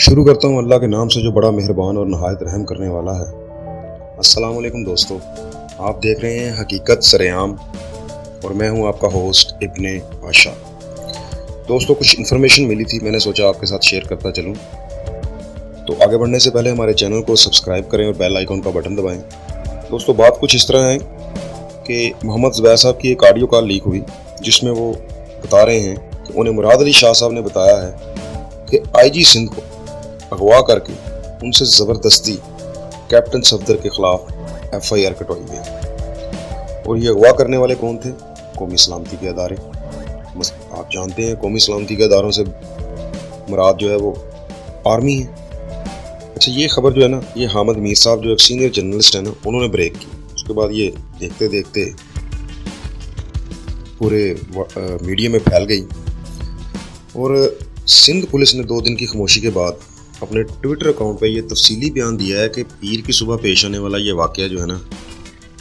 शुरू करता हूँ अल्लाह के नाम से जो बड़ा मेहरबान और नहायत रहम करने वाला है। अस्सलाम वालेकुम दोस्तों, आप देख रहे हैं हकीकत सरेआम और मैं हूँ आपका होस्ट इब्ने आशा। दोस्तों, कुछ इन्फॉर्मेशन मिली थी, मैंने सोचा आपके साथ शेयर करता चलूँ। तो आगे बढ़ने से पहले हमारे चैनल को सब्सक्राइब करें और बेल आइकॉन का बटन दबाएं। दोस्तों, बात कुछ इस तरह है कि मोहम्मद ज़ुबैर साहब की एक ऑडियो कॉल लीक हुई जिसमें वो बता रहे हैं कि उन्हें मुराद अली शाह साहब ने बताया है कि आईजी सिंध को अगवा करके उनसे ज़बरदस्ती कैप्टन सफदर के खिलाफ FIR कटवाई गई। और ये अगवा करने वाले कौन थे? कौमी सलामती के अदारे। आप जानते हैं कौमी सलामती के अदारों से मुराद जो है वो आर्मी है। अच्छा, ये खबर जो है ना, ये हामिद मीर साहब जो एक सीनियर जर्नलिस्ट है ना, उन्होंने ब्रेक की। उसके बाद ये देखते देखते पूरे मीडिया में फैल गई और सिंध पुलिस ने 2 दिन की खामोशी के बाद अपने ट्विटर अकाउंट पे ये तफसीली बयान दिया है कि पीर की सुबह पेश आने वाला ये वाक़या जो है ना,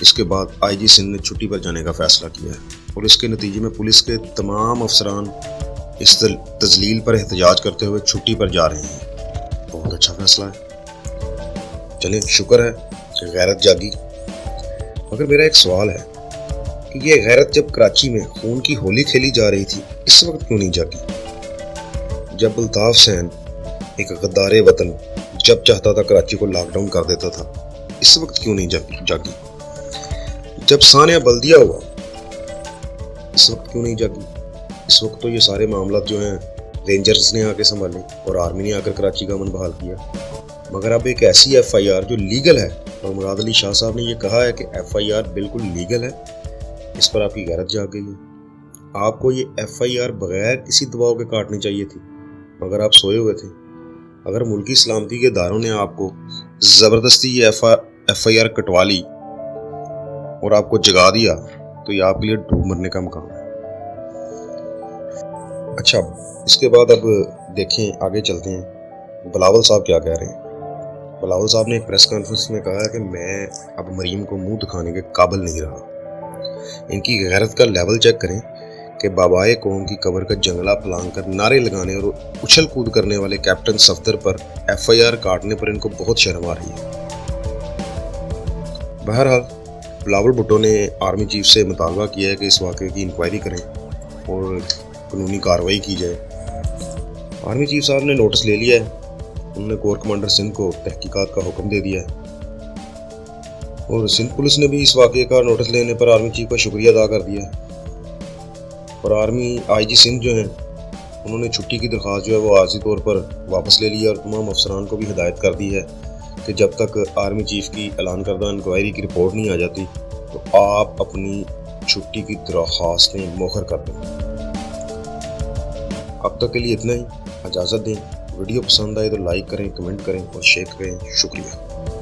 इसके बाद आईजी सिंध ने छुट्टी पर जाने का फ़ैसला किया है और इसके नतीजे में पुलिस के तमाम अफसरान इस तजलील पर एहतजाज करते हुए छुट्टी पर जा रहे हैं। बहुत अच्छा फैसला है, चलिए शुक्र है कि गैरत जागी। मगर मेरा एक सवाल है कि ये गैरत जब कराची में खून की होली खेली जा रही थी, इस वक्त क्यों नहीं जागी? जब अल्ताफ हुसैन एक गद्दारे वतन जब चाहता था कराची को लॉकडाउन कर देता था, इस वक्त क्यों नहीं जागी? जब सानिया बल्दिया हुआ, इस वक्त क्यों नहीं जागी? इस वक्त तो ये सारे मामला जो हैं रेंजर्स ने आके संभाले और आर्मी ने आकर कराची का अमन बहाल किया। मगर अब एक ऐसी FIR जो लीगल है, और मुराद अली शाह साहब ने ये कहा है कि FIR बिल्कुल लीगल है, इस पर आपकी गैरत जाग गई है। आपको ये FIR बगैर किसी दबाव के काटनी चाहिए थी, मगर आप सोए हुए थे। अगर मुल्की सलामती के इदारों ने आपको ज़बरदस्ती ये FIR कटवा ली और आपको जगा दिया, तो ये आपके लिए डूब मरने का मकाम है। अच्छा, इसके बाद अब देखें, आगे चलते हैं, बिलावल साहब क्या कह रहे हैं। बिलावल साहब ने एक प्रेस कॉन्फ्रेंस में कहा है कि मैं अब मरीम को मुंह दिखाने के काबिल नहीं रहा। इनकी गैरत का लेवल चेक करें कि बाबाए कौम की कब्र का जंगला फलांग कर नारे लगाने और उछल कूद करने वाले कैप्टन सफदर पर FIR काटने पर इनको बहुत शर्म आ रही है। बहरहाल, बिलावल भुट्टो ने आर्मी चीफ से मुतालबा किया है कि इस वाक़े की इंक्वायरी करें और कानूनी कार्रवाई की जाए। आर्मी चीफ साहब ने नोटिस ले लिया है, उन्होंने कोर कमांडर सिंध को तहकीकात का हुक्म दे दिया है और सिंध पुलिस ने भी इस वाक़े का नोटिस लेने पर आर्मी चीफ का शुक्रिया अदा कर दिया है। और आर्मी IG सिंध जो है, उन्होंने छुट्टी की दरख्वास्त जो है वो आर्जी तौर पर वापस ले ली है और तमाम अफसरान को भी हिदायत कर दी है कि जब तक आर्मी चीफ की ऐलान करदा इंक्वायरी की रिपोर्ट नहीं आ जाती तो आप अपनी छुट्टी की दरख्वास्तें मोहर कर दें। अब तक के लिए इतना ही, इजाज़त दें। वीडियो पसंद आए तो लाइक करें, कमेंट करें और शेयर करें। शुक्रिया।